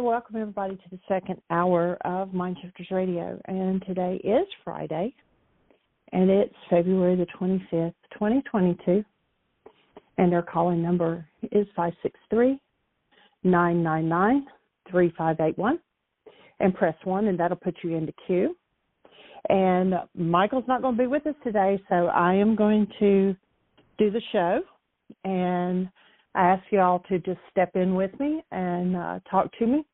So welcome, everybody, to the second hour of Mindshifters Radio. And today is Friday, and it's February the 25th, 2022. And our call-in number is 563-999-3581. And press 1, and that'll put you into queue. And Michael's not going to be with us today, so I am going to do the show. And I ask you all to just step in with me and talk to me.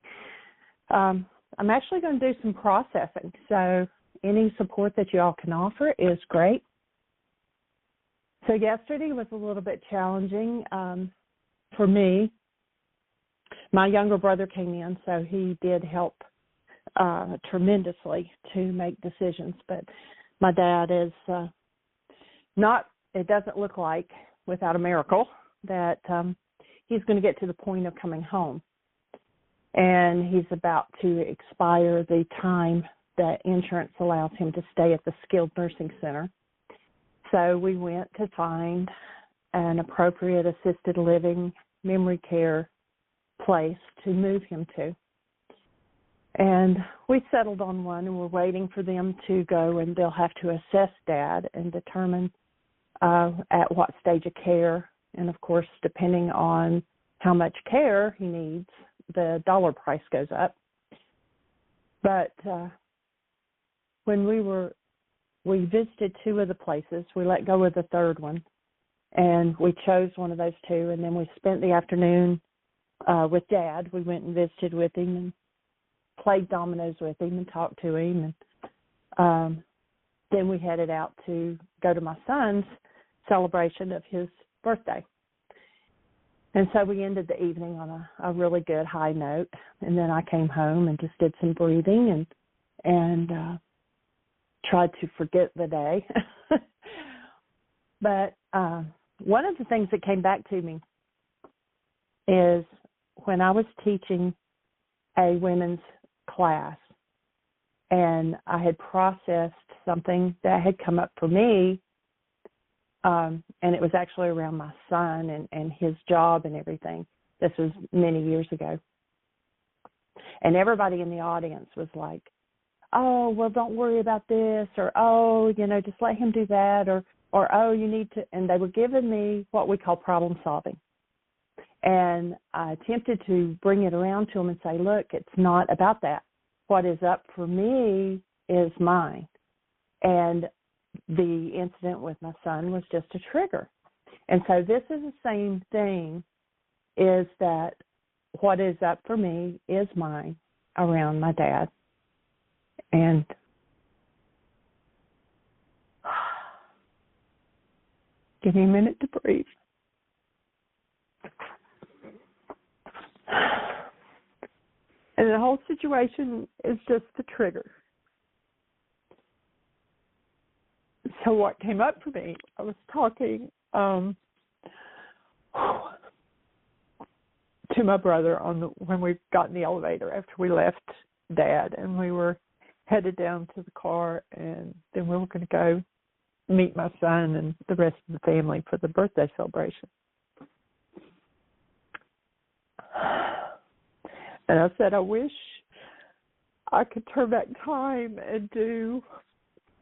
I'm actually going to do some processing, so any support that you all can offer is great. So yesterday was a little bit challenging for me. My younger brother came in, so he did help tremendously to make decisions. But my dad is it doesn't look like, without a miracle, that he's going to get to the point of coming home. And he's about to expire the time that insurance allows him to stay at the skilled nursing center. So we went to find an appropriate assisted living memory care place to move him to. And we settled on one, and we're waiting for them to go, and they'll have to assess Dad and determine at what stage of care. And, of course, depending on how much care he needs, the dollar price goes up. But when we visited two of the places, we let go of the third one, and we chose one of those two, and then we spent the afternoon with Dad. We went and visited with him and played dominoes with him and talked to him. And then we headed out to go to my son's celebration of his birthday. And so we ended the evening on a really good high note. And then I came home and just did some breathing and tried to forget the day. But one of the things that came back to me is when I was teaching a women's class, and I had processed something that had come up for me, and it was actually around my son and his job and everything. This was many years ago. And everybody in the audience was like, oh, well, don't worry about this, or, oh, just let him do that, or oh, you need to, and they were giving me what we call problem solving. And I attempted to bring it around to them and say, look, it's not about that. What is up for me is mine. And the incident with my son was just a trigger. And so this is the same thing, is that what is up for me is mine around my dad. And give me a minute to breathe. And the whole situation is just the trigger. So what came up for me, I was talking to my brother when we got in the elevator after we left Dad, and we were headed down to the car, and then we were going to go meet my son and the rest of the family for the birthday celebration. And I said, I wish I could turn back time and do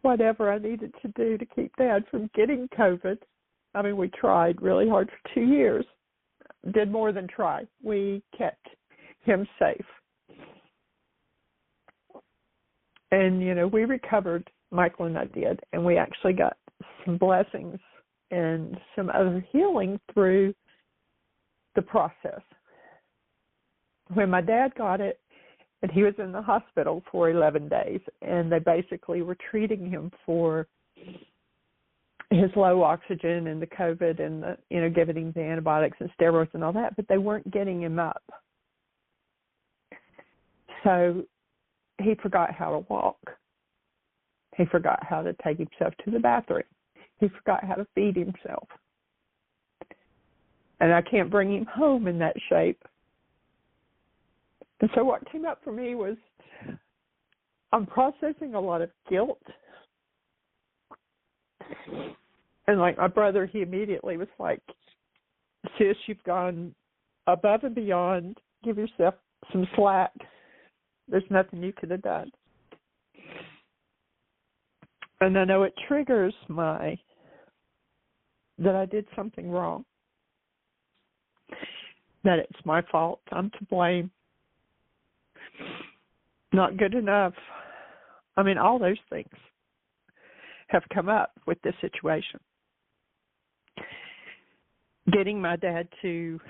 whatever I needed to do to keep Dad from getting COVID. I mean, we tried really hard for 2 years. Did more than try. We kept him safe. And, we recovered, Michael and I did, and we actually got some blessings and some other healing through the process. When my dad got it, and he was in the hospital for 11 days, and they basically were treating him for his low oxygen and the COVID and giving him the antibiotics and steroids and all that, but they weren't getting him up. So he forgot how to walk. He forgot how to take himself to the bathroom. He forgot how to feed himself. And I can't bring him home in that shape. And so what came up for me was I'm processing a lot of guilt. And like my brother, he immediately was like, sis, you've gone above and beyond. Give yourself some slack. There's nothing you could have done. And I know it triggers that I did something wrong, that it's my fault, I'm to blame, not good enough. I mean, all those things have come up with this situation. Getting my dad to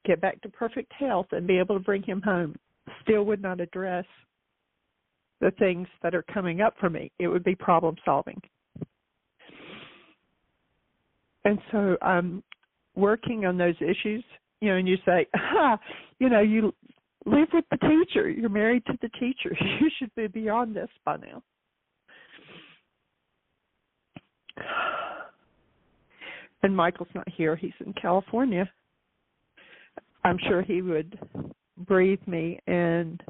get back to perfect health and be able to bring him home still would not address the things that are coming up for me. It would be problem solving. And so I'm working on those issues, and you say, you live with the teacher. You're married to the teacher. You should be beyond this by now. And Michael's not here. He's in California. I'm sure he would breathe me and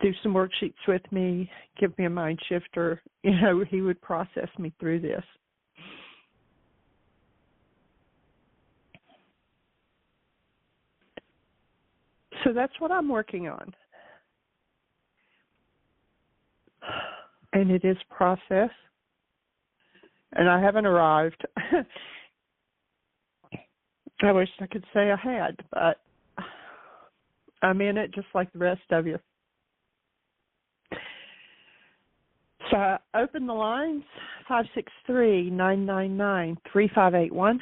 do some worksheets with me, give me a mind shifter. He would process me through this. So that's what I'm working on. And it is process. And I haven't arrived. I wish I could say I had, but I'm in it just like the rest of you. So I open the lines, 563-999-3581.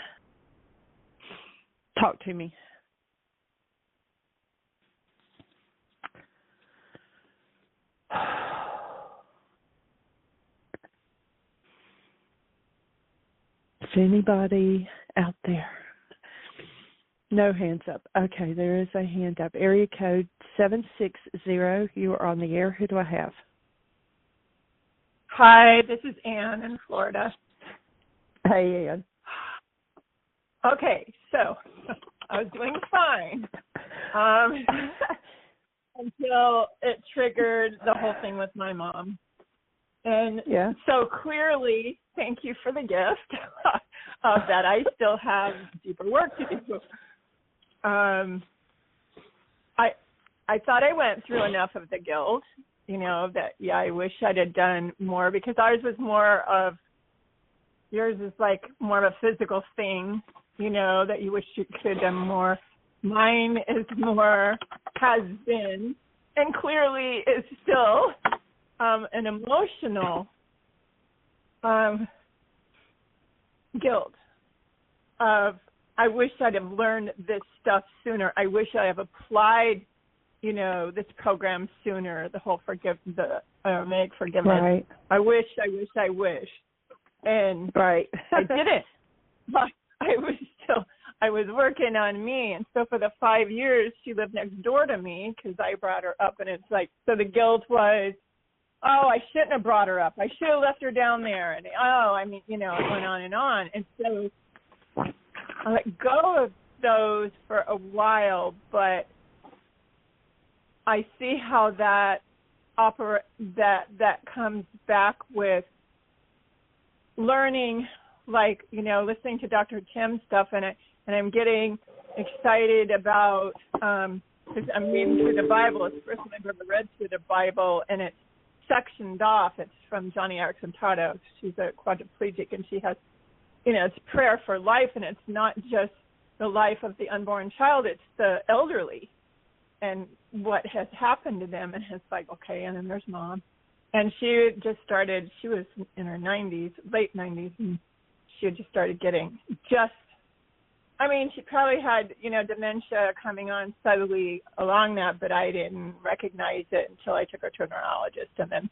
Talk to me. Is anybody out there? No hands up. Okay, there is a hand up. Area code 760. You are on the air. Who do I have? Hi, this is Ann in Florida. Hey, Ann. Okay, so I was doing fine until it triggered the whole thing with my mom. And so clearly, thank you for the gift of that I still have deeper work to do. I thought I went through enough of the guilt, that, I wish I'd have done more, because ours was yours is like more of a physical thing, that you wish you could have done more. Mine is has been, and clearly is still an emotional guilt of, I wish I'd have learned this stuff sooner. I wish I have applied, this program sooner, the whole make forgiveness. Right. I wish. And right. I didn't. But I was working on me. And so for the 5 years, she lived next door to me because I brought her up. And it's like, so the guilt was, I shouldn't have brought her up. I should have left her down there. And, it went on and on. And so I let go of those for a while, but I see how that comes back with learning, like, listening to Dr. Tim's stuff, and I'm getting excited about, because I'm reading through the Bible. It's the first time I've ever read through the Bible, and it's sectioned off. It's from Johnny Arxentado. She's a quadriplegic, and she has, it's prayer for life, and it's not just the life of the unborn child, it's the elderly and what has happened to them. And it's like, okay, and then there's mom. And she just started, she was in her 90s, late 90s, and she had just started getting she probably had, dementia coming on steadily along that, but I didn't recognize it until I took her to a neurologist. And then,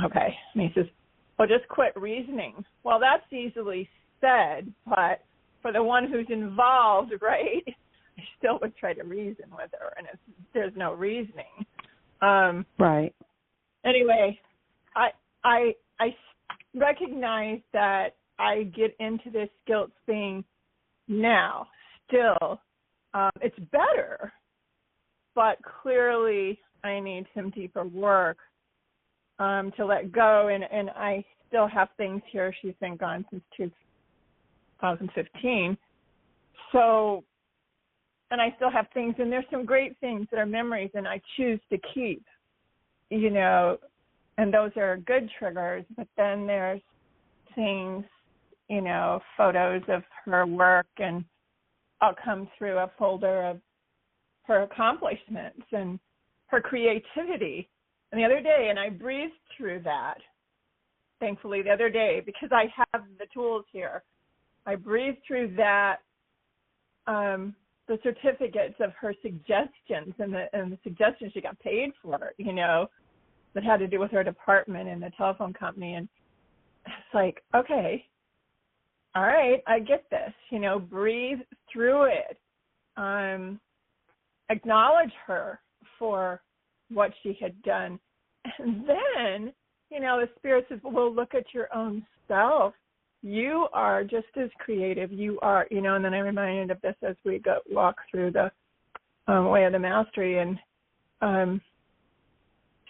okay, and he says, well, just quit reasoning. Well, that's easily said, but for the one who's involved, right, I still would try to reason with her, and there's no reasoning. Right. Anyway, I recognize that I get into this guilt thing now. Still, it's better, but clearly I need some deeper work to let go, and I still have things here. She's been gone since 2015. So and I still have things, and there's some great things that are memories, and I choose to keep, you know, and those are good triggers. But then there's things, you know, photos of her work, and I'll come through a folder of her accomplishments and her creativity. And the other day, and I breezed through that, thankfully, the other day, because I have the tools here. I breezed through that, the certificates of her suggestions and the suggestions she got paid for, you know, that had to do with her department and the telephone company. And it's like, okay, all right, I get this, you know, breathe through it. Acknowledge her for what she had done. And then, you know, the Spirit says, well, look at your own self. You are just as creative. You are, you know, and then I'm reminded of this as we walk through the way of the mastery. And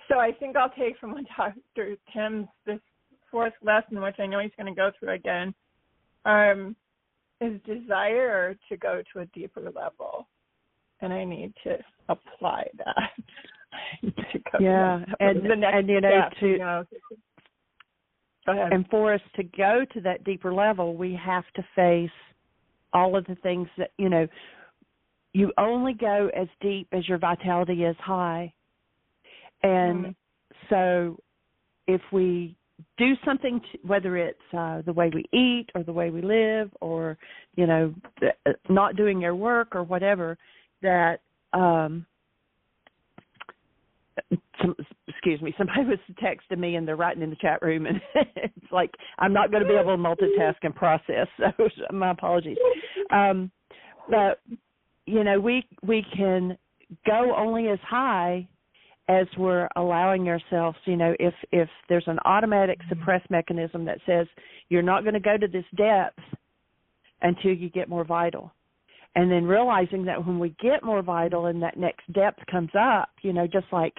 so I think I'll take from Dr. Tim's this fourth lesson, which I know he's going to go through again, is desire to go to a deeper level. And I need to apply that. And you know, go ahead. And for us to go to that deeper level, we have to face all of the things that, you know, you only go as deep as your vitality is high. And so if we do something, whether it's the way we eat or the way we live or, you know, not doing your work or whatever, that excuse me, somebody was texting me and they're writing in the chat room, and it's like I'm not going to be able to multitask and process, so my apologies. But, you know, we can go only as high as we're allowing ourselves, you know, if there's an automatic suppress mechanism that says you're not going to go to this depth until you get more vital. And then realizing that when we get more vital and that next depth comes up, you know, just like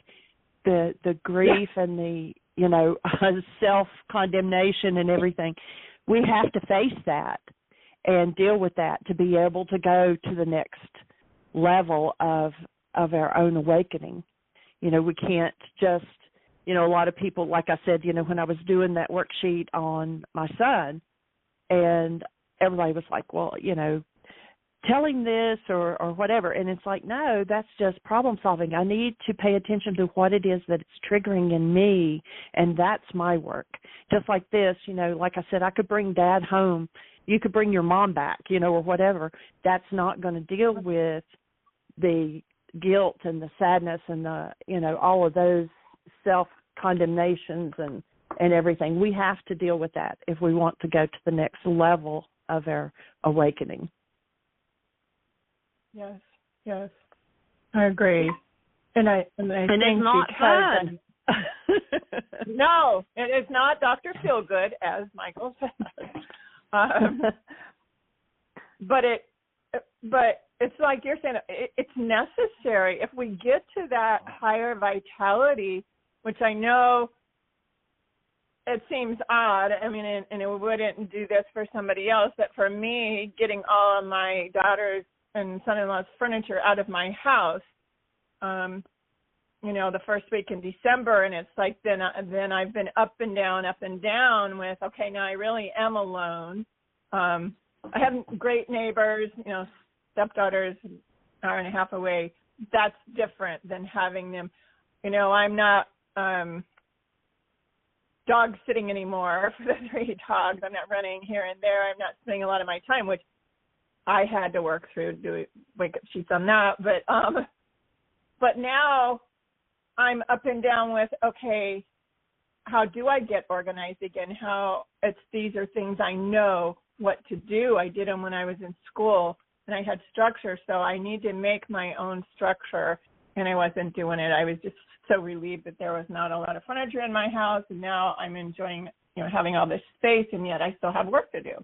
the grief and the, you know, self-condemnation and everything, we have to face that and deal with that to be able to go to the next level of our own awakening. You know, we can't just, you know, a lot of people, like I said, you know, when I was doing that worksheet on my son, and everybody was like, well, you know, telling this or whatever. And it's like, no, that's just problem solving. I need to pay attention to what it is that it's triggering in me, and that's my work. Just like this, you know, like I said, I could bring Dad home. You could bring your mom back, you know, or whatever. That's not going to deal with the guilt and the sadness and the, you know, all of those self-condemnations and everything. We have to deal with that if we want to go to the next level of our awakening. Yes, I agree, and I think it's not fun. No, it is not Dr. Feelgood, as Michael said. But it's like you're saying, it's necessary if we get to that higher vitality, which I know it seems odd. I mean, and it wouldn't do this for somebody else, but for me, getting all of my daughters and son-in-law's furniture out of my house, you know, the first week in December, and it's like then I've been up and down with, okay, now I really am alone. I have great neighbors, you know, stepdaughters an hour and a half away. That's different than having them, you know, I'm not dog sitting anymore for the 3 dogs. I'm not running here and there. I'm not spending a lot of my time, which I had to work through, do wake-up sheets on that. But now I'm up and down with, okay, how do I get organized again? These are things I know what to do. I did them when I was in school, and I had structure, so I need to make my own structure, and I wasn't doing it. I was just so relieved that there was not a lot of furniture in my house, and now I'm enjoying, you know, having all this space, and yet I still have work to do.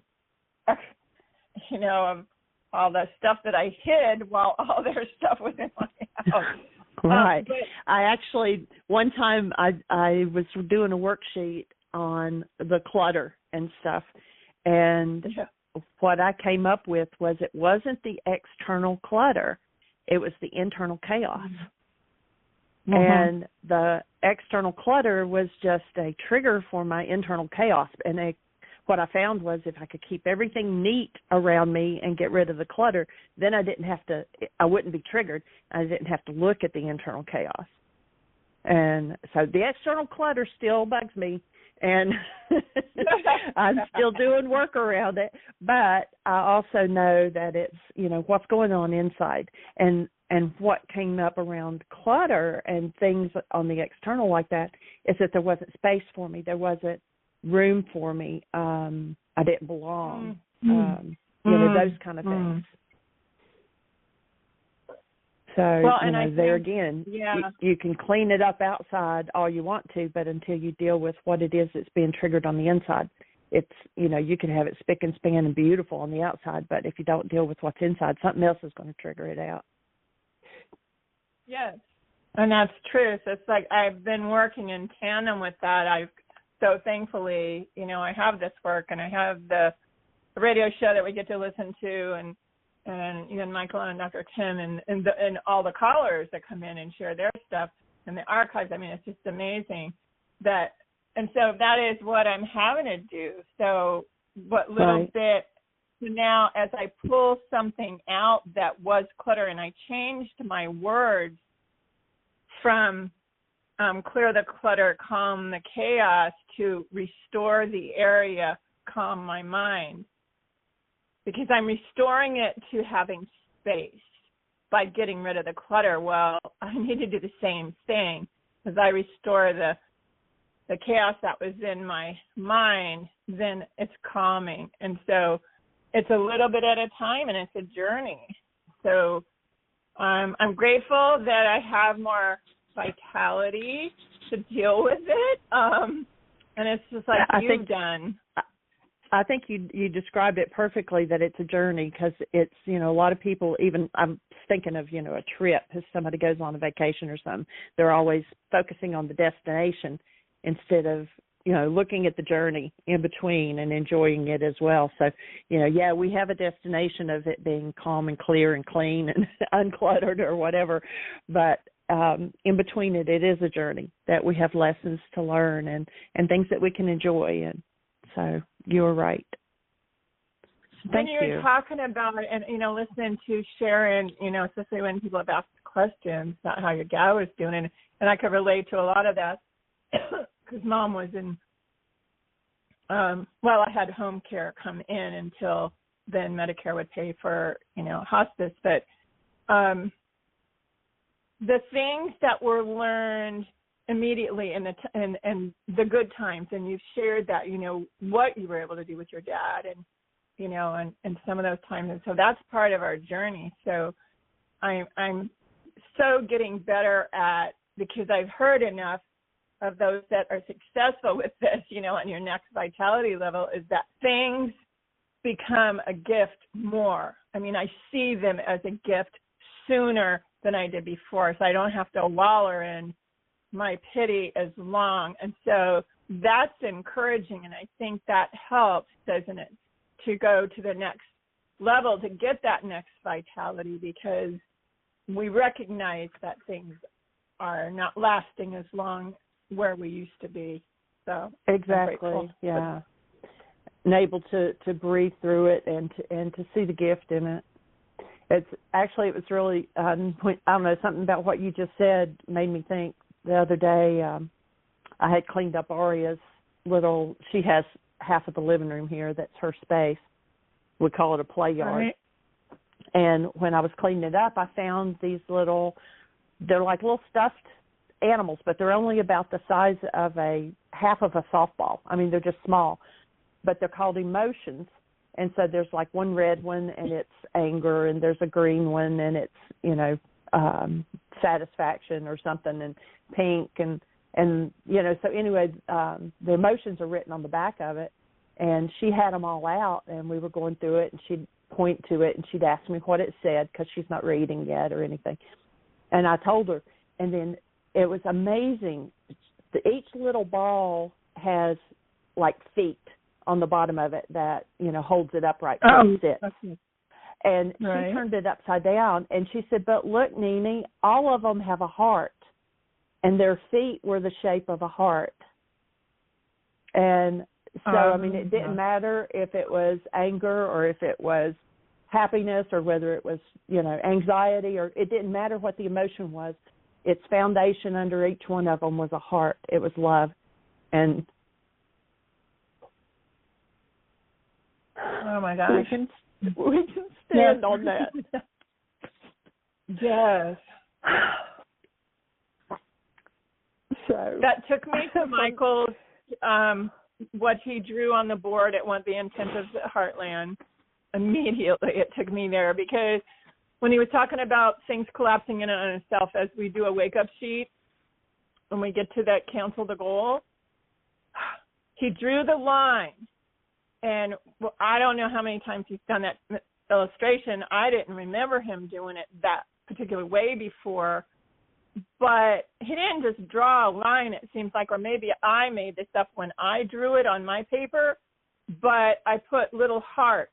You know, of all the stuff that I hid while all their stuff was in my house. Right. I actually, one time I was doing a worksheet on the clutter and stuff, and what I came up with was it wasn't the external clutter. it was the internal chaos. And the external clutter was just a trigger for my internal chaos. And what I found was if I could keep everything neat around me and get rid of the clutter, then I wouldn't be triggered. I didn't have to look at the internal chaos. And so the external clutter still bugs me, and I'm still doing work around it. But I also know that it's, what's going on inside. And what came up around clutter and things on the external like that is that there wasn't space for me. There wasn't room for me. I didn't belong. Those kind of things. So, there again, you can clean it up outside all you want to, but until you deal with what it is that's being triggered on the inside, it's, you can have it spick and span and beautiful on the outside, but if you don't deal with what's inside, something else is going to trigger it out. Yes, and that's true. So it's like I've been working in tandem with that. So thankfully, I have this work, and I have the radio show that we get to listen to, and even Michael and Dr. Tim and all the callers that come in and share their stuff and the archives. I mean, it's just amazing and so that is what I'm having to do. So what little bit now, as I pull something out that was clutter, and I changed my words from clear the clutter, calm the chaos, to restore the area, calm my mind. Because I'm restoring it to having space by getting rid of the clutter. Well, I need to do the same thing. As I restore the chaos that was in my mind, then it's calming. And so it's a little bit at a time, and it's a journey. So I'm grateful that I have more vitality to deal with it. And it's just like you've done. I think you described it perfectly, that it's a journey, because it's, a lot of people, even I'm thinking of, a trip, if somebody goes on a vacation or something, they're always focusing on the destination instead of, looking at the journey in between and enjoying it as well. So, we have a destination of it being calm and clear and clean and uncluttered or whatever, but in between it is a journey that we have lessons to learn and things that we can enjoy. And so you're right. Thank you. When you're talking about it and, listening to Sharon, especially when people have asked questions about how your gal was doing, and I could relate to a lot of that because Mom was in, I had home care come in until then Medicare would pay for, hospice. But the things that were learned immediately in the good times, and you've shared that, what you were able to do with your dad and some of those times. And so that's part of our journey. So I'm so getting better at, because I've heard enough of those that are successful with this, on your next vitality level, is that things become a gift more. I mean, I see them as a gift sooner than I did before, so I don't have to wallow in my pity as long. And so that's encouraging, and I think that helps, doesn't it, to go to the next level, to get that next vitality, because we recognize that things are not lasting as long where we used to be. So exactly, yeah, and able to breathe through it and to see the gift in it. It was really I don't know, something about what you just said made me think. The other day, I had cleaned up Aria's she has half of the living room here that's her space. We call it a play yard. Right. And when I was cleaning it up, I found these they're like little stuffed animals, but they're only about the size of half of a softball. I mean, they're just small, but they're called emotions. And so there's like one red one, and it's anger, and there's a green one, and it's, satisfaction or something, and pink, and so anyway, the emotions are written on the back of it, and she had them all out, and we were going through it, and she'd point to it, and she'd ask me what it said, because she's not reading yet or anything, and I told her, and then it was amazing. Each little ball has like feet on the bottom of it that holds it upright so it sits. And Right. she turned it upside down, and she said, but look, Nene, all of them have a heart, and their feet were the shape of a heart. And so, I mean, it didn't matter if it was anger or if it was happiness or whether it was, anxiety, or it didn't matter what the emotion was. Its foundation under each one of them was a heart. It was love. And oh my gosh, we can stand on that. Yes. So that took me to Michael's, what he drew on the board at one of the intensives at Heartland. Immediately it took me there, because when he was talking about things collapsing in on itself as we do a wake-up sheet, when we get to that cancel the goal, he drew the line. And I don't know how many times he's done that illustration. I didn't remember him doing it that particular way before. But he didn't just draw a line, it seems like, or maybe I made this up when I drew it on my paper, but I put little hearts,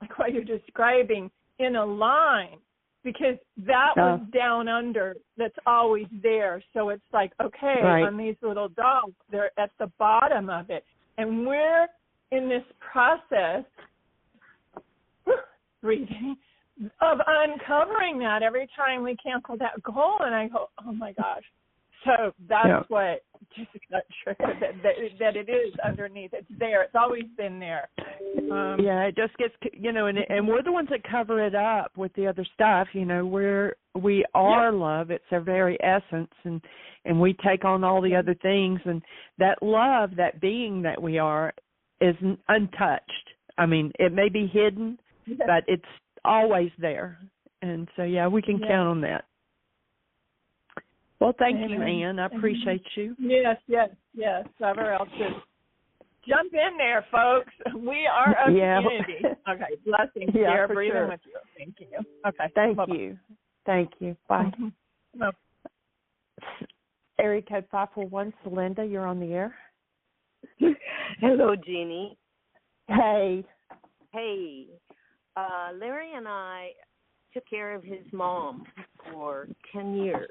like what you're describing, in a line, because that was down under, that's always there. So it's like, okay, on these little dogs, they're at the bottom of it. And we're in this process, breathing, of uncovering that every time we cancel that goal. And I go, oh my gosh. So that's what just got triggered, that it is underneath. It's there. It's always been there. It just gets, and we're the ones that cover it up with the other stuff. We are love. It's our very essence, and we take on all the other things. And that love, that being that we are, is untouched. I mean, it may be hidden, but it's always there. And so, we can count on that. Well, thank you, Ann. I appreciate you. Yes. Whoever else is. Jump in there, folks. We are a community. Okay, blessings here. Breathing with you. Thank you. Okay. Thank you. Bye. Mm-hmm. Area code 541, Celinda, you're on the air. Hello, Jeanie. Hey. Larry and I took care of his mom for 10 years.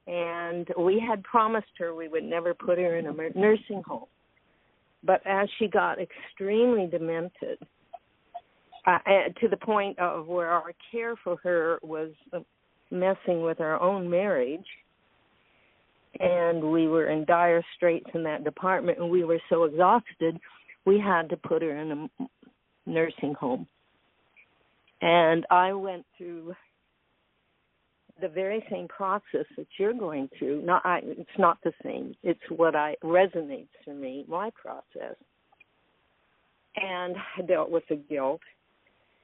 And we had promised her we would never put her in a nursing home. But as she got extremely demented, to the point of where our care for her was messing with our own marriage, and we were in dire straits in that department, and we were so exhausted, we had to put her in a nursing home. And I went through the very same process that you're going through. It's not the same. It's what resonates for me, my process. And I dealt with the guilt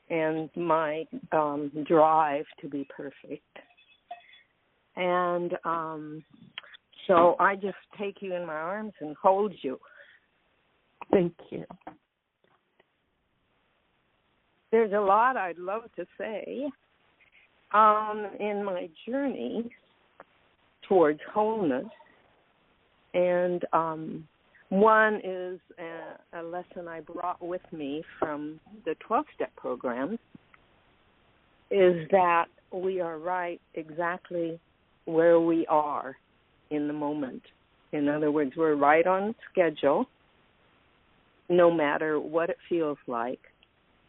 and my drive to be perfect. And so I just take you in my arms and hold you. Thank you. There's a lot I'd love to say. In my journey towards wholeness, and one is a lesson I brought with me from the 12-step program, is that we are right exactly where we are in the moment. In other words, we're right on schedule, no matter what it feels like.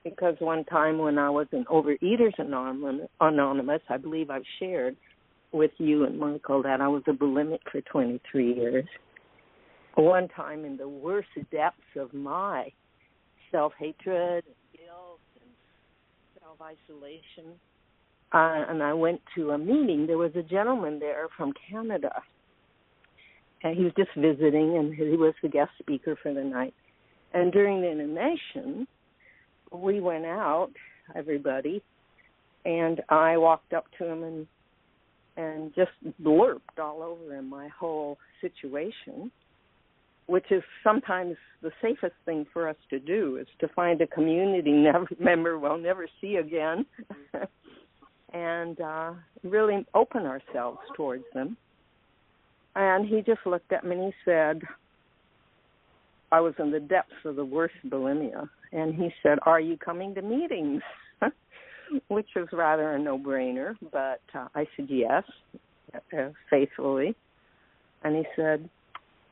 Because one time when I was in Overeaters Anonymous, I believe I've shared with you and Michael that I was a bulimic for 23 years. One time in the worst depths of my self-hatred and guilt and self-isolation, and I went to a meeting. There was a gentleman there from Canada, and he was just visiting, and he was the guest speaker for the night. And during the intonation, we went out, everybody, and I walked up to him and just blurped all over him my whole situation, which is sometimes the safest thing for us to do, is to find a community member we'll never see again and really open ourselves towards them. And he just looked at me and he said, I was in the depths of the worst bulimia. And he said, "Are you coming to meetings?" Which was rather a no-brainer, but I said yes, faithfully. And he said,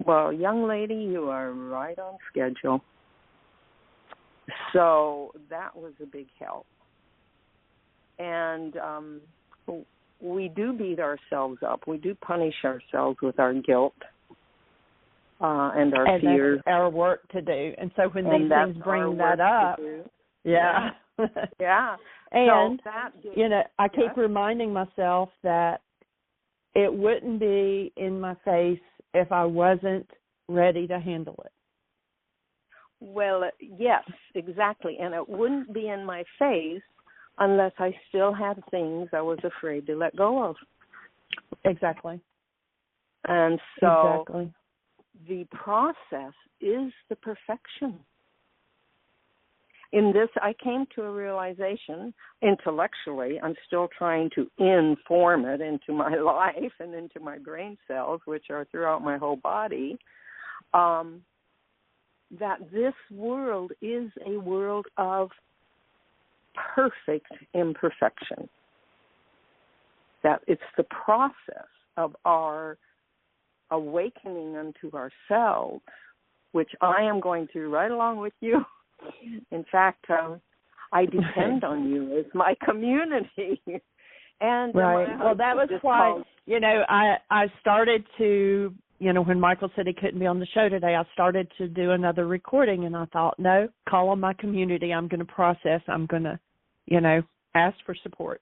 "Well, young lady, you are right on schedule." So that was a big help. And we do beat ourselves up. We do punish ourselves with our guilt and our fears. That's our work to do. And so when these things bring that up, yeah. Yeah. And, so I keep reminding myself that it wouldn't be in my face if I wasn't ready to handle it. Well, yes, exactly. And it wouldn't be in my face unless I still had things I was afraid to let go of. Exactly. And so the process is the perfection. In this, I came to a realization intellectually. I'm still trying to inform it into my life and into my brain cells, which are throughout my whole body, that this world is a world of perfect imperfection. That it's the process of our awakening unto ourselves, which I am going through right along with you. In fact, I depend on you as my community. And right. Well, that was why, I started to, when Michael said he couldn't be on the show today, I started to do another recording, and I thought, no, call on my community. I'm going to process. I'm going to, ask for support.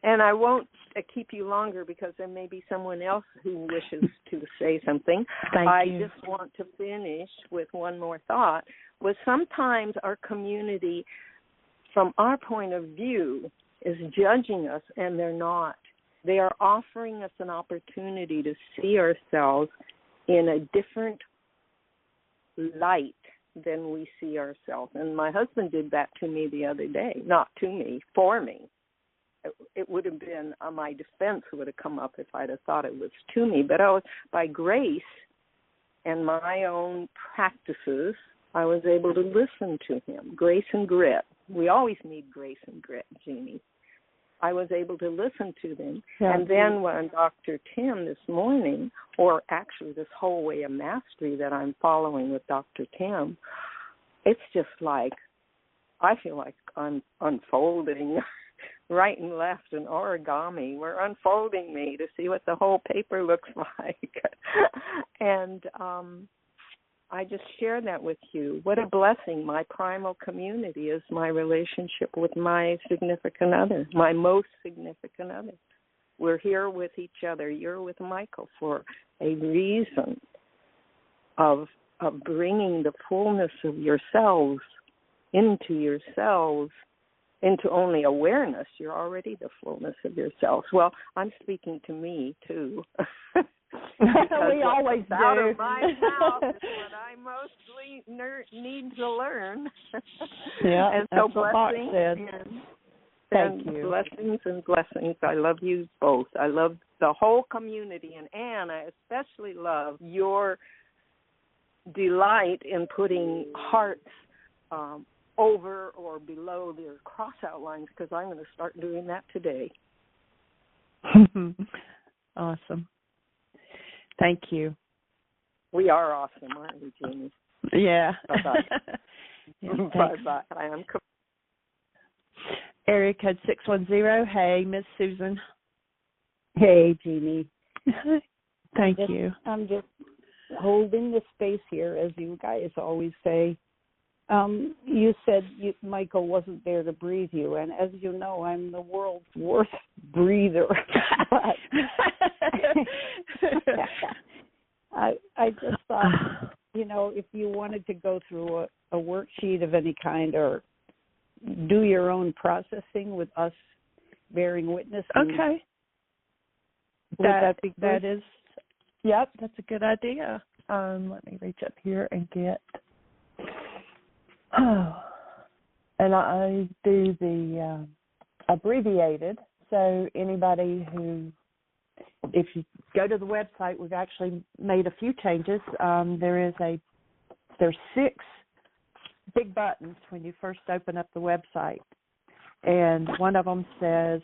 And I won't keep you longer because there may be someone else who wishes to say something. Thank you. I just want to finish with one more thought. Was sometimes our community, from our point of view, is judging us, and they're not. They are offering us an opportunity to see ourselves in a different light than we see ourselves. And my husband did that to me the other day. Not to me, for me. It would have been, my defense would have come up if I'd have thought it was to me. But by grace and my own practices, I was able to listen to him. Grace and grit. We always need grace and grit, Jeanie. I was able to listen to them. Yeah. And then when Dr. Tim this morning, or actually this whole way of mastery that I'm following with Dr. Tim, it's just like, I feel like I'm unfolding right and left in origami. We're unfolding me to see what the whole paper looks like. And I just share that with you. What a blessing. My primal community is my relationship with my significant other, my most significant other. We're here with each other. You're with Michael for a reason of bringing the fullness of yourselves, into only awareness. You're already the fullness of yourselves. Well, I'm speaking to me, too. We always do. Out of my mouth is what I mostly need to learn. Yeah, and so that's what Mark said. Thank you. Blessings and blessings. I love you both. I love the whole community. And Anne, I especially love your delight in putting hearts over or below their cross outlines, because I'm going to start doing that today. Awesome. Thank you. We are awesome, aren't we, Jeanie? Yeah. Bye-bye. Yeah, bye-bye. I am. Area code 610. Hey, Miss Susan. Hey, Jeanie. Thank you. I'm just holding the space here, as you guys always say. You said Michael wasn't there to breathe you, and as you know, I'm the world's worst breather. I just thought, if you wanted to go through a worksheet of any kind or do your own processing with us bearing witness. Okay. That be good? That is, yep, that's a good idea. Let me reach up here and get... and I do the abbreviated, so anybody who, if you go to the website, we've actually made a few changes. There is a There's 6 big buttons when you first open up the website, and one of them says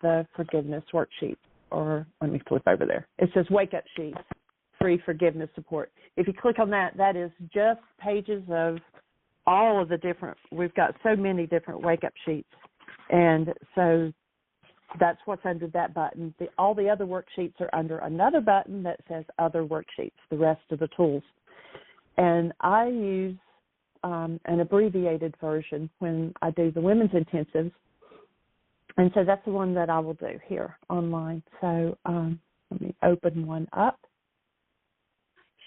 the forgiveness worksheet, or let me flip over there. It says wake up sheets, free forgiveness support. If you click on that, that is just pages of all of the different, we've got so many different wake up sheets, and so that's what's under that button. All the other worksheets are under another button that says other worksheets, the rest of the tools. And I use an abbreviated version when I do the women's intensives. And so that's the one that I will do here online. So let me open one up.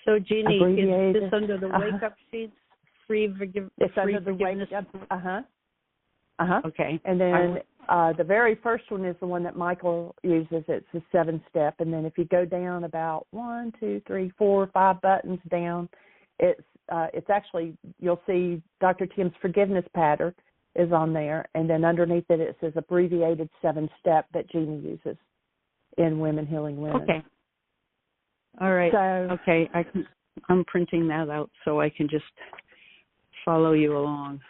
So, Jeanie, is this under the wake-up sheets? It's under the wake-up. Okay. And then the very first one is the one that Michael uses. It's the 7-step. And then if you go down about 1, 2, 3, 4, 5 buttons down, it's actually, you'll see Dr. Tim's forgiveness pattern is on there. And then underneath it says abbreviated 7-step that Jeanie uses in Women Healing Women. Okay. All right. So, okay. I'm printing that out so I can just follow you along.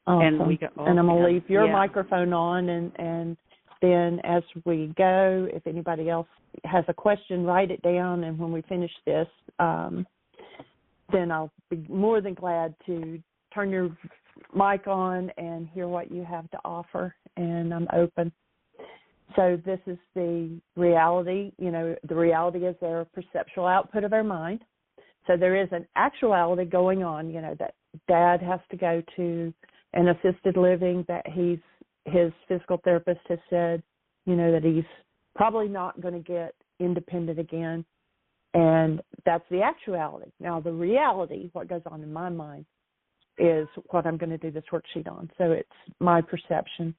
Awesome. And I'm going to leave your yeah. microphone on, and then as we go, if anybody else has a question, write it down, and when we finish this, then I'll be more than glad to turn your mic on and hear what you have to offer, and I'm open. So this is the reality. You know, the reality is their perceptual output of our mind. So there is an actuality going on, you know, that Dad has to go to an assisted living, that his physical therapist has said, you know, that he's probably not going to get independent again. And that's the actuality. Now, the reality, what goes on in my mind, is what I'm going to do this worksheet on. So it's my perception.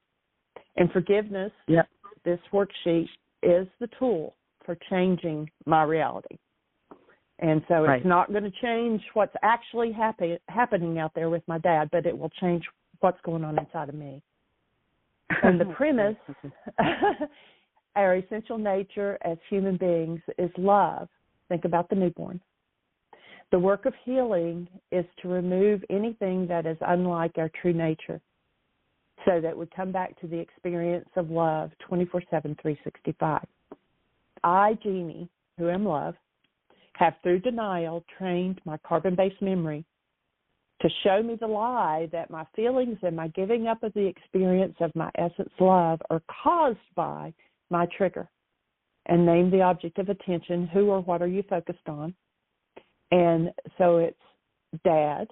And forgiveness, yep. This worksheet is the tool for changing my reality. And so right. It's not going to change what's actually happening out there with my dad, but it will change what's going on inside of me. And the premise, our essential nature as human beings is love. Think about the newborn. The work of healing is to remove anything that is unlike our true nature, so that we come back to the experience of love 24/7, 365. I, Jeanie, who am love, have through denial trained my carbon-based memory to show me the lie that my feelings and my giving up of the experience of my essence love are caused by my trigger, and name the object of attention. Who or what are you focused on? And so it's Dad,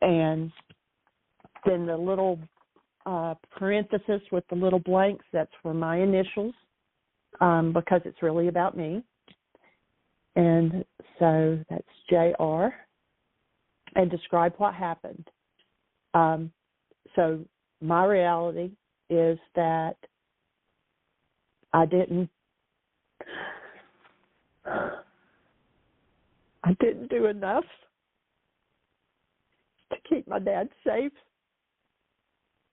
and then the little parenthesis with the little blanks, that's for my initials, because it's really about me. And so that's JR, and describe what happened. So my reality is that I didn't do enough to keep my dad safe.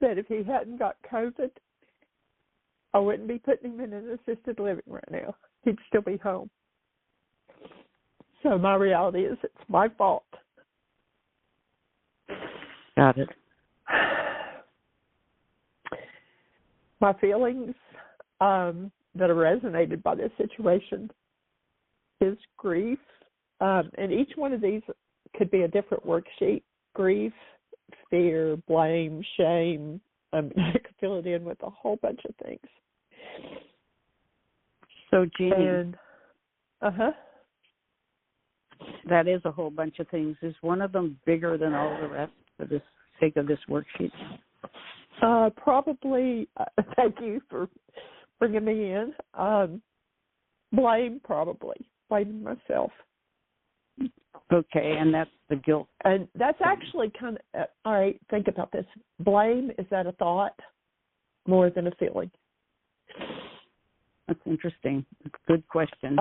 That if he hadn't got COVID, I wouldn't be putting him in an assisted living right now. He'd still be home. So my reality is it's my fault. Got it. My feelings that are resonated by this situation is grief. And each one of these could be a different worksheet. Grief, fear, blame, shame. I could fill it in with a whole bunch of things. So, Jeanie, and, that is a whole bunch of things. Is one of them bigger than all the rest for the sake of this worksheet? Probably, thank you for bringing me in. Blame, probably. Blaming myself. Okay, and that's the guilt. And that's actually kind of, all right, think about this. Blame, is that a thought more than a feeling? That's interesting. Good question.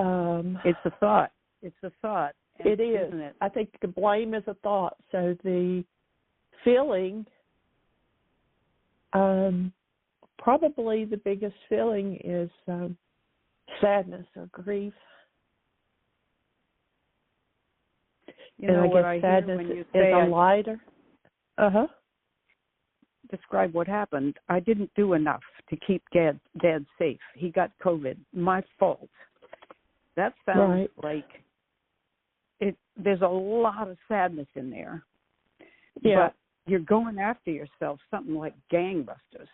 It's a thought. It's a thought. It is. Isn't it? I think the blame is a thought. So the feeling, probably the biggest feeling is sadness or grief. You and know I what guess I hear sadness when you is say a lighter. describe what happened. I didn't do enough to keep Dad safe. He got COVID. My fault. That sounds like it. There's a lot of sadness in there. Yeah. But you're going after yourself, something like gangbusters.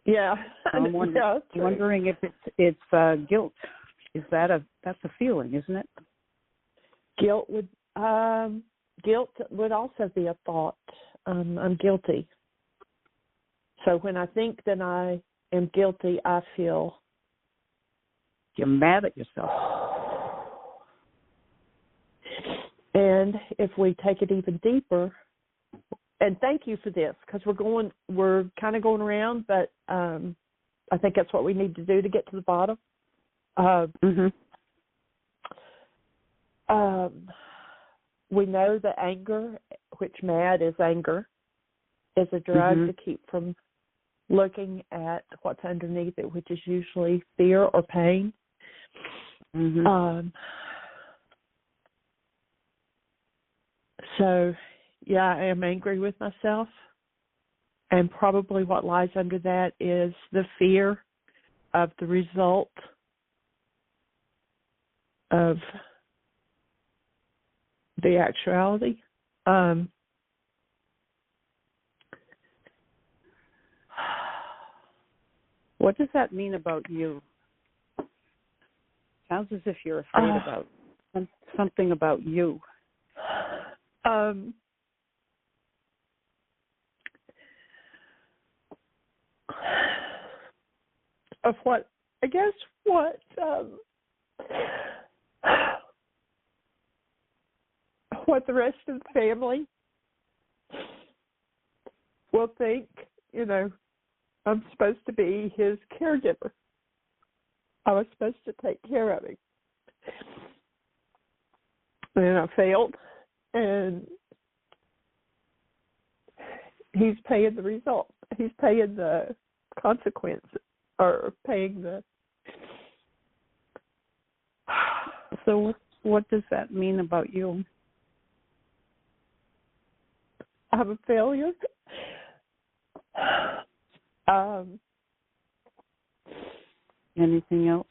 Yeah. I'm wondering if it's guilt. That's a feeling, isn't it? Guilt would also be a thought. I'm guilty. So when I think that I am guilty, I feel you're mad at yourself. And if we take it even deeper, and thank you for this, because we're kind of going around, but I think that's what we need to do to get to the bottom. We know that anger, which mad is anger, is a drug to keep from looking at what's underneath it, which is usually fear or pain. So, yeah, I am angry with myself. And probably what lies under that is the fear of the result of the actuality. What does that mean about you? Sounds as if you're afraid about something about you. Of what, I guess, what the rest of the family will think, I'm supposed to be his caregiver. I was supposed to take care of him. And I failed, and he's paying the results. He's paying the consequences, or paying the... So what does that mean about you? I'm a failure. Anything else?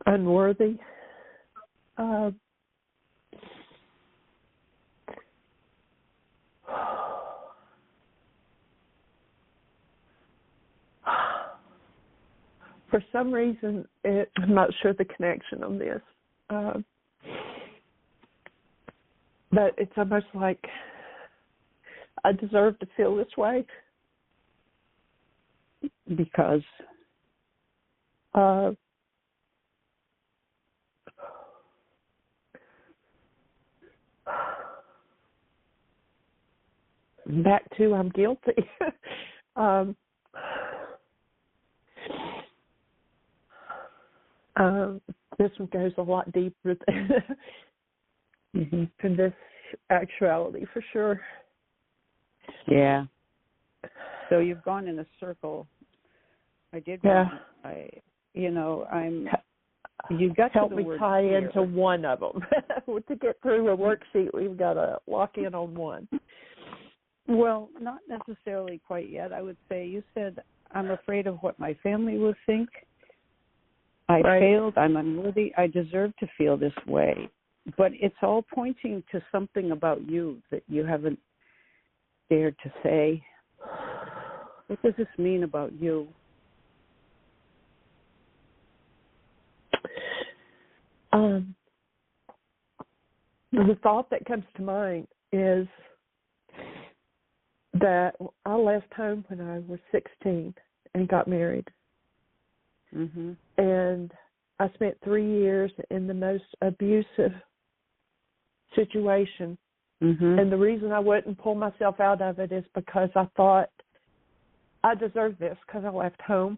Unworthy. For some reason, I'm not sure the connection on this, but it's almost like I deserve to feel this way. Because? Back to I'm guilty. This one goes a lot deeper than this actuality, for sure. Yeah. So you've gone in a circle. I did. Yeah. You got help to the me word tie fear. into one of them. To get through a worksheet, we've got to lock in on one. Well, not necessarily quite yet. I would say you said, I'm afraid of what my family will think. I failed. I'm unworthy. I deserve to feel this way. But it's all pointing to something about you that you haven't dared to say. What does this mean about you? The thought that comes to mind is that I left home when I was 16 and got married. And I spent 3 years in the most abusive situation. And the reason I wouldn't pull myself out of it is because I thought I deserved this because I left home.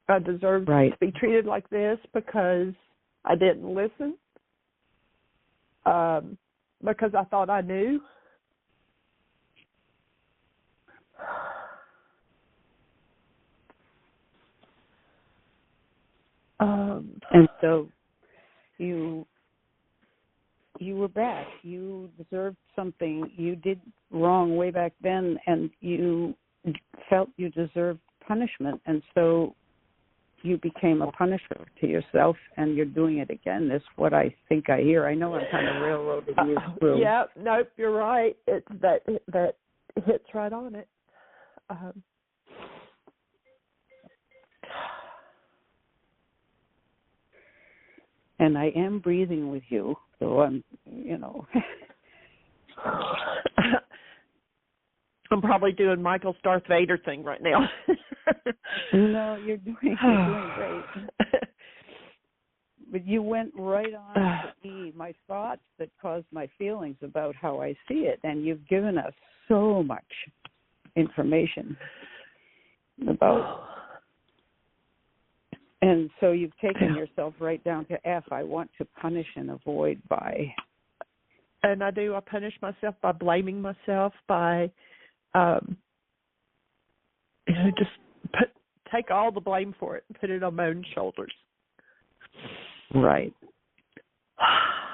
I deserved to be treated like this because I didn't listen, because I thought I knew. And so you were bad. You deserved something. You did wrong way back then, and you felt you deserved punishment. And so you became a punisher to yourself, and you're doing it again. Is what I think I hear. I know I'm kind of railroading you through. Yeah, nope, you're right. It's that hits right on it. And I am breathing with you, so I'm, I'm probably doing Michael's Darth Vader thing right now. No, you're doing great. But you went right on to me, my thoughts that caused my feelings about how I see it, and you've given us so much information about. And so you've taken yourself right down to F. I want to punish and avoid by. And I do. I punish myself by blaming myself, by, just take all the blame for it and put it on my own shoulders. Right.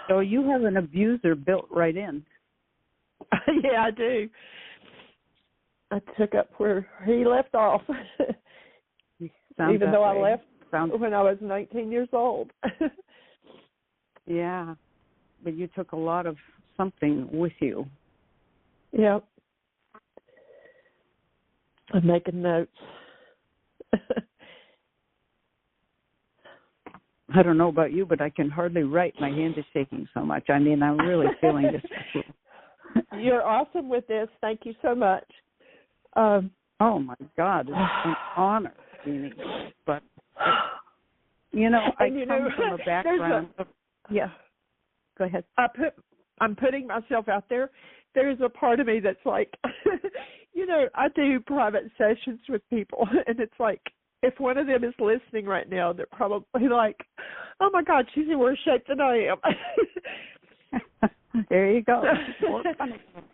So you have an abuser built right in. Yeah, I do. I took up where he left off, even though I left when I was 19 years old. Yeah, but you took a lot of something with you. Yeah. I'm making notes. I don't know about you, but I can hardly write. My hand is shaking so much. I mean, I'm really feeling this. You're awesome with this. Thank you so much. Oh, my God. It's an honor, Jeanie. But, I come from a background of... Yeah. Go ahead. I'm putting myself out there. There's a part of me that's like, I do private sessions with people, and it's like, if one of them is listening right now, they're probably like, oh, my God, she's in worse shape than I am. There you go. More punishment.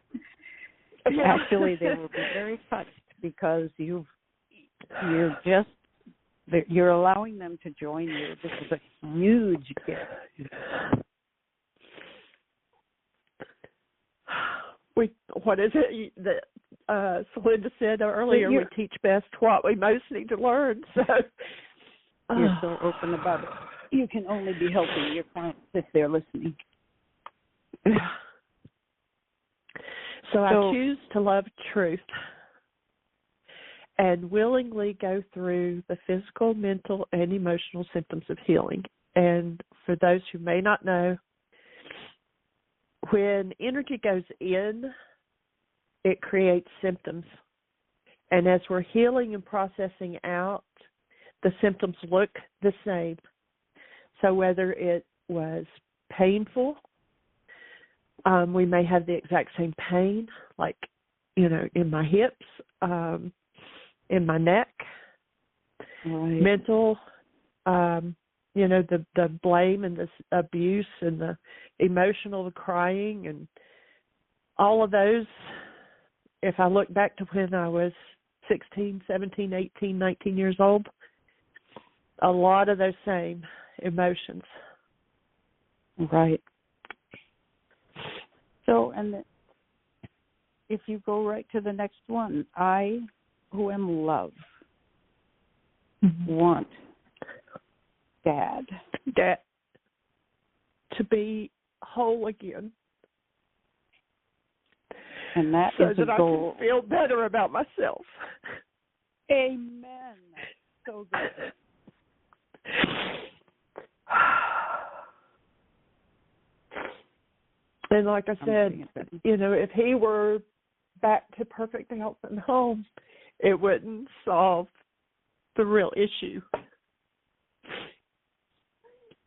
Actually, they will be very touched because you're allowing them to join you. This is a huge gift. What is it that Celinda said earlier? We teach best what we most need to learn. So you're so open about it. You can only be helping your clients if they're listening. So I choose to love truth and willingly go through the physical, mental, and emotional symptoms of healing. And for those who may not know, when energy goes in, it creates symptoms. And as we're healing and processing out, the symptoms look the same. So whether it was painful, we may have the exact same pain, like, in my hips, in my neck, right. Mental, the blame and the abuse and the emotional, the crying and all of those. If I look back to when I was 16, 17, 18, 19 years old, a lot of those same emotions. Right. So, and if you go right to the next one, I, who am love, want Dad to be whole again. And that so is that a goal. I can feel better about myself. Amen. So good. And like I said, if he were back to perfect health and home, it wouldn't solve the real issue.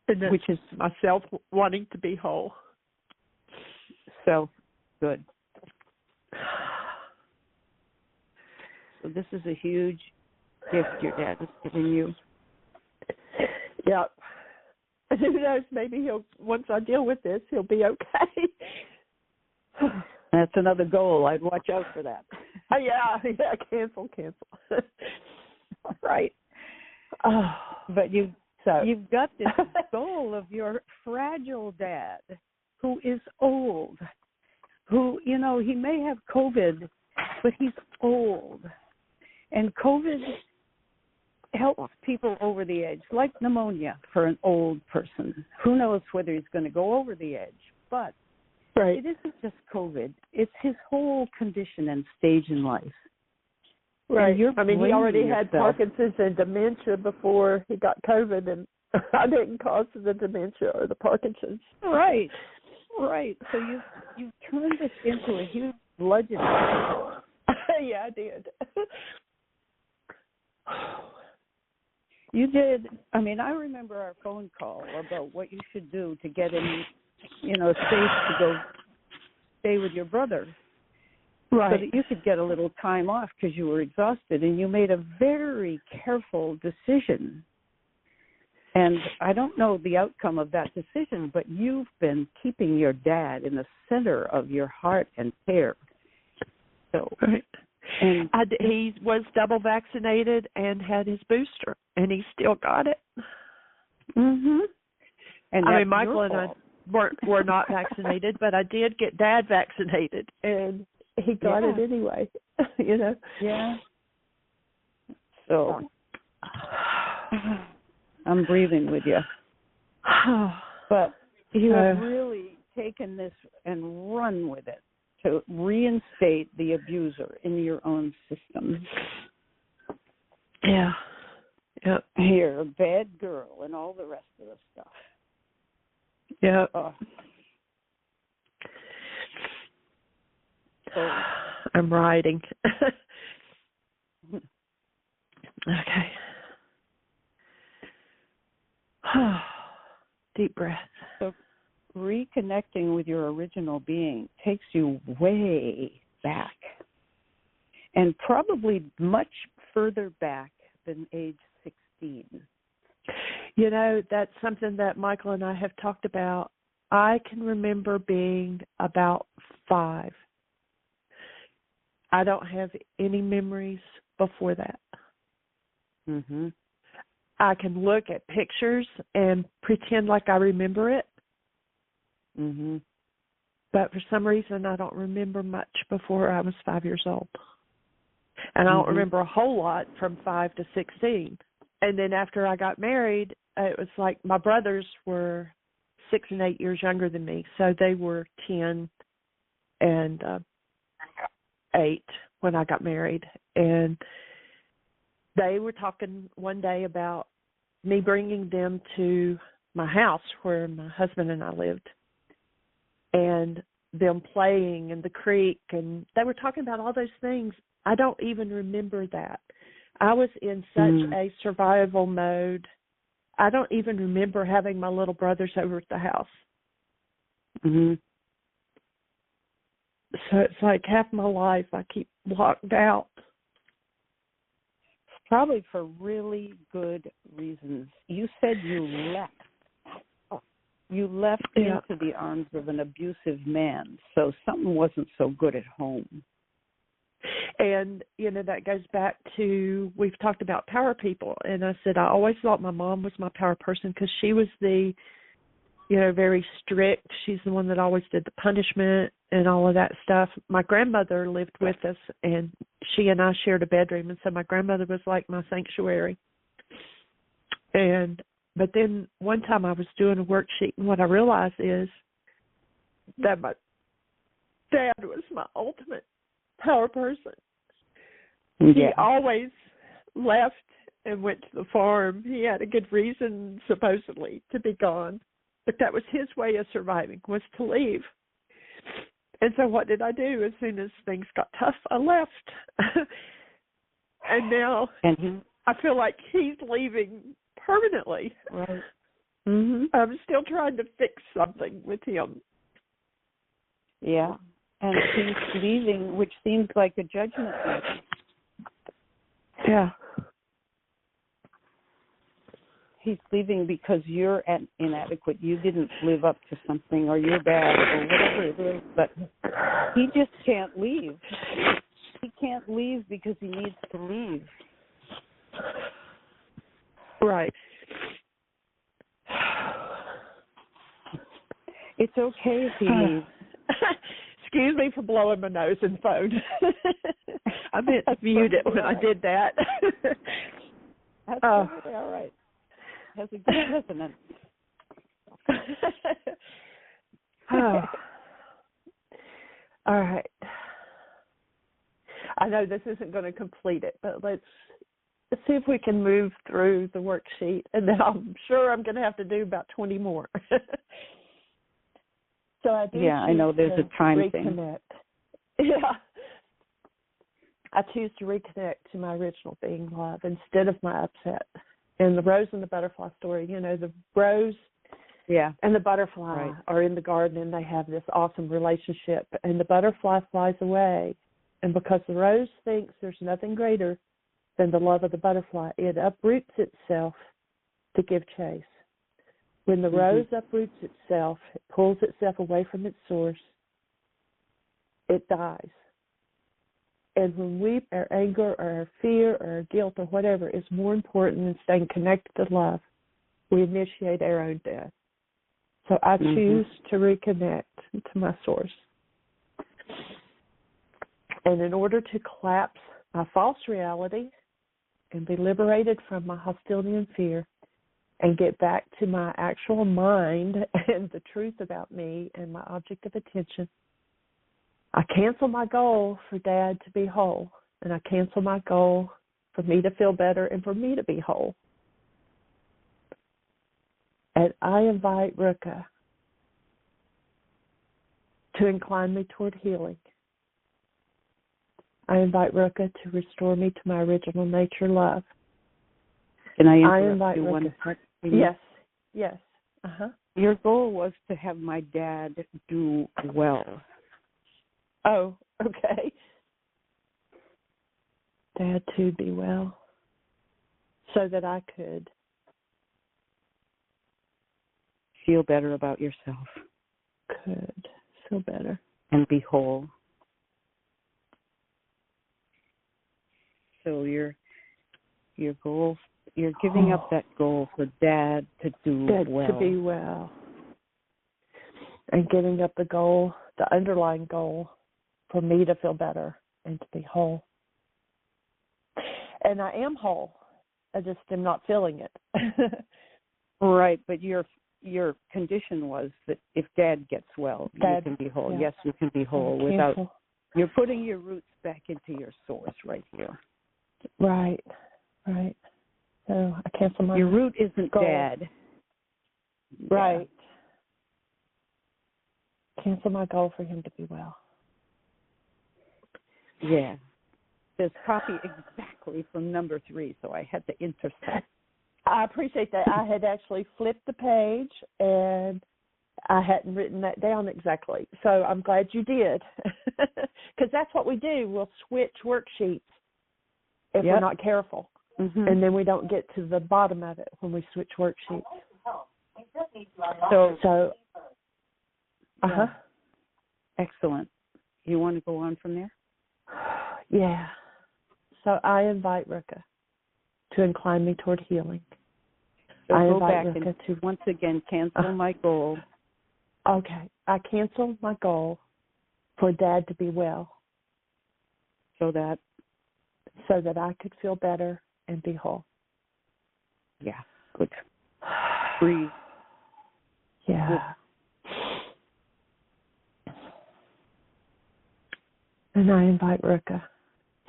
And which is myself wanting to be whole. So good. So this is a huge gift your dad is giving you. Yep. And who knows, maybe once I deal with this, he'll be okay. That's another goal. I'd watch out for that. Yeah, cancel. Right. But So you've got this soul of your fragile dad who is old, who, you know, he may have COVID, but he's old. And COVID helps people over the edge, like pneumonia for an old person. Who knows whether he's going to go over the edge. But it isn't just COVID. It's his whole condition and stage in life. Right. I mean, he already had yourself. Parkinson's and dementia before he got COVID, and I didn't cause the dementia or the Parkinson's. Right. So you've turned this into a huge bludgeon. Yeah, I did. You did. I mean, I remember our phone call about what you should do to get him, you know, safe to go stay with your brother. Right. So that you could get a little time off because you were exhausted, and you made a very careful decision. And I don't know the outcome of that decision, but you've been keeping your dad in the center of your heart and care. So, right. And he was double vaccinated and had his booster, and he still got it. Mhm. And I mean, Michael and I were not vaccinated, but I did get Dad vaccinated, and he got it anyway. You know. Yeah. So I'm breathing with you. But you have really taken this and run with it to reinstate the abuser in your own system. Yeah. Yep. You're a bad girl and all the rest of the stuff. Yeah. So I'm writing. Okay. Deep breath. So reconnecting with your original being takes you way back, and probably much further back than age 16. You know, that's something that Michael and I have talked about. I can remember being about 5. I don't have any memories before that. Mm-hmm. I can look at pictures and pretend like I remember it. Mm-hmm. But for some reason, I don't remember much before I was 5 years old. And I don't remember a whole lot from 5 to 16. And then after I got married, it was like my brothers were 6 and 8 years younger than me. So they were 10 and 8 when I got married. And they were talking one day about me bringing them to my house where my husband and I lived, and them playing in the creek, and they were talking about all those things. I don't even remember that. I was in such a survival mode. I don't even remember having my little brothers over at the house. Mm-hmm. So it's like half my life I keep locked out. Probably for really good reasons. You said you left. You left into the arms of an abusive man, so something wasn't so good at home. And, you know, that goes back to, we've talked about power people, and I said I always thought my mom was my power person because she was the, you know, very strict. She's the one that always did the punishment and all of that stuff. My grandmother lived with us, and she and I shared a bedroom, and so my grandmother was like my sanctuary. But then one time I was doing a worksheet, and what I realized is that my dad was my ultimate power person. Yeah. He always left and went to the farm. He had a good reason, supposedly, to be gone. But that was his way of surviving, was to leave. And so what did I do? As soon as things got tough, I left. And now I feel like he's leaving permanently. Right. Mm-hmm. I'm still trying to fix something with him. Yeah. And he's leaving, which seems like a judgment. Yeah. He's leaving because you're inadequate. You didn't live up to something, or you're bad, or whatever it is. But he just can't leave. He can't leave because he needs to leave. Right. It's okay if he leaves. Excuse me for blowing my nose in the phone. I meant to mute it when I did that. That's totally all right. Has a good resonance. Oh. All right. I know this isn't going to complete it, but let's see if we can move through the worksheet, and then I'm sure I'm going to have to do about 20 more. So I do. Yeah, I know there's a time reconnect. thing. Yeah. I choose to reconnect to my original being, love, instead of my upset. And the rose and the butterfly story, the rose and the butterfly are in the garden, and they have this awesome relationship. And the butterfly flies away. And because the rose thinks there's nothing greater than the love of the butterfly, it uproots itself to give chase. When the rose uproots itself, it pulls itself away from its source, it dies. And when our anger or our fear or our guilt or whatever is more important than staying connected to love, we initiate our own death. So I choose to reconnect to my source. And in order to collapse my false reality and be liberated from my hostility and fear and get back to my actual mind and the truth about me and my object of attention, I cancel my goal for Dad to be whole, and I cancel my goal for me to feel better and for me to be whole. And I invite Ruka to incline me toward healing. I invite Ruka to restore me to my original nature love. Can I interrupt you one second? Yes. Your goal was to have my dad do well. Oh, okay. Dad to be well, so that I could feel better about yourself. Could feel better. And be whole. So your goal, you're giving up that goal for Dad to do well. To be well. And giving up the goal, the underlying goal, for me to feel better and to be whole. And I am whole. I just am not feeling it. Right, but your condition was that if Dad gets well, you can be whole. Yeah. Yes, you can be whole without. You're putting your roots back into your source right here. Right. So I cancel my Your root isn't goal. Dad. Right. Yeah. Cancel my goal for him to be well. Yeah. There's copy exactly from number 3, so I had to intersect. I appreciate that. I had actually flipped the page, and I hadn't written that down exactly. So I'm glad you did, because that's what we do. We'll switch worksheets if we're not careful, and then we don't get to the bottom of it when we switch worksheets. So Excellent. You want to go on from there? Yeah. So I invite Ruka to incline me toward healing. So I go invite back Ruka and to once again cancel my goal. Okay. I cancel my goal for Dad to be well. So that I could feel better and be whole. Yeah. Good. Breathe. Yeah. Good. And I invite Ruka,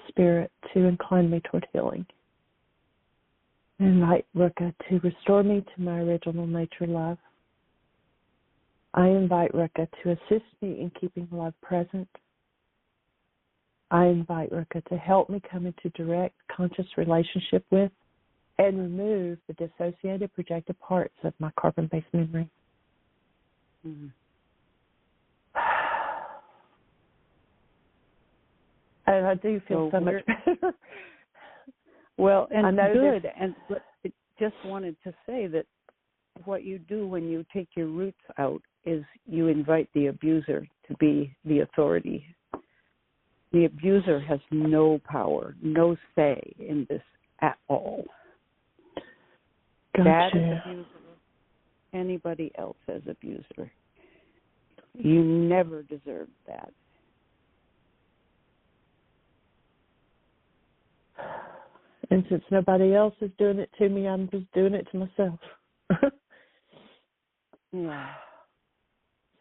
Spirit, to incline me toward healing. I invite Ruka to restore me to my original nature love. I invite Ruka to assist me in keeping love present. I invite Ruka to help me come into direct conscious relationship with and remove the dissociated projected parts of my carbon-based memory. Mm-hmm. And I do feel so much better. Well, and I know good. And just wanted to say that what you do when you take your roots out is you invite the abuser to be the authority. The abuser has no power, no say in this at all. Gotcha. Dad is abuser. anybody else as abuser. You never deserved that. And since nobody else is doing it to me, I'm just doing it to myself. Yeah.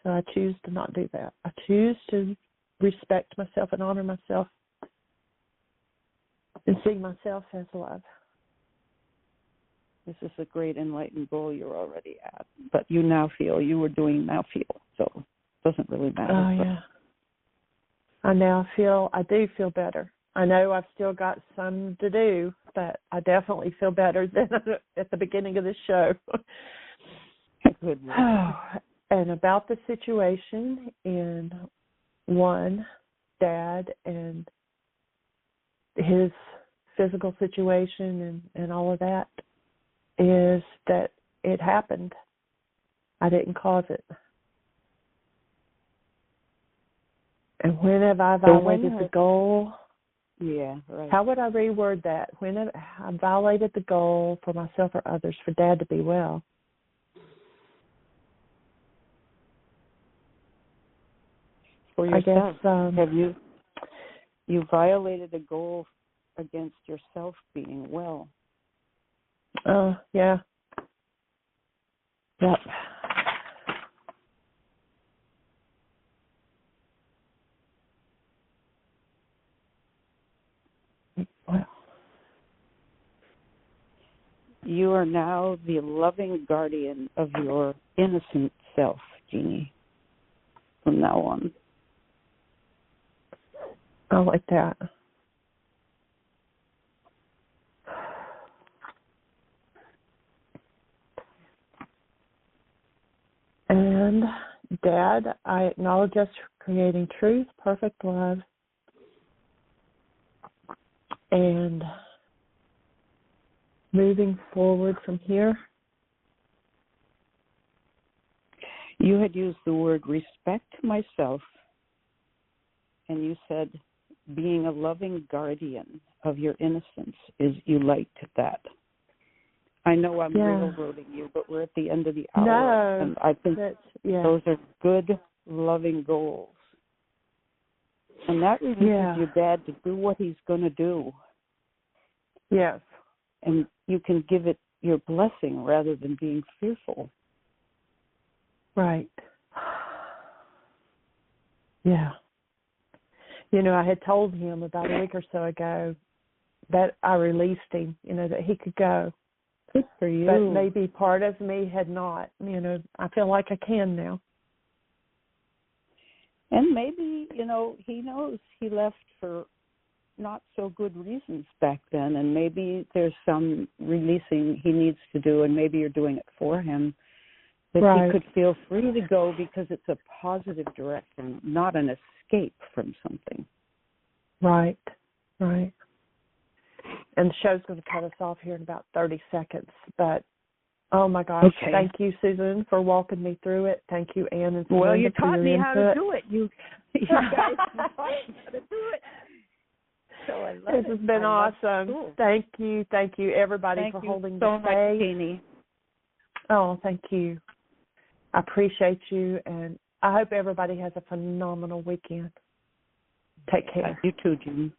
So I choose to not do that. I choose to respect myself and honor myself and see myself as love. This is a great enlightened goal you're already at. But you now feel, you were doing now feel. So it doesn't really matter. Oh, yeah. I do feel better. I know I've still got some to do, but I definitely feel better than at the beginning of the show. Good. And about the situation in one, Dad and his physical situation and all of that, is that it happened. I didn't cause it. And when have I violated the goal? Yeah, right. How would I reword that? When have I violated the goal for myself or others for Dad to be well? For yourself, I guess, have you violated a goal against yourself being well? Yeah. Yep. Well. You are now the loving guardian of your innocent self, Jeanie, from now on. I like that. And Dad, I acknowledge us creating truth, perfect love, and moving forward from here. You had used the word respect myself, and you said being a loving guardian of your innocence is you liked that. I know I'm railroading you, but we're at the end of the hour. No, and I think those are good, loving goals. And that releases your dad to do what he's going to do. Yes. And you can give it your blessing rather than being fearful. Right. Yeah. You know, I had told him about a week or so ago that I released him, you know, that he could go. Good for you. But maybe part of me had not. You know, I feel like I can now. And maybe, you know, he knows he left for not so good reasons back then, and maybe there's some releasing he needs to do, and maybe you're doing it for him, that he could feel free to go because it's a positive direction, not an escape from something. Right. And the show's going to cut us off here in about 30 seconds. But, oh, my gosh, Thank you, Susan, for walking me through it. Thank you, Ann and Susan. Well, you taught me how to do it. You guys taught me how to do it. So I love this has been awesome. Thank you, everybody, for holding the space. Thank you so much, Jeanie. Oh, thank you. I appreciate you, and I hope everybody has a phenomenal weekend. Take care. You too, Jeanie.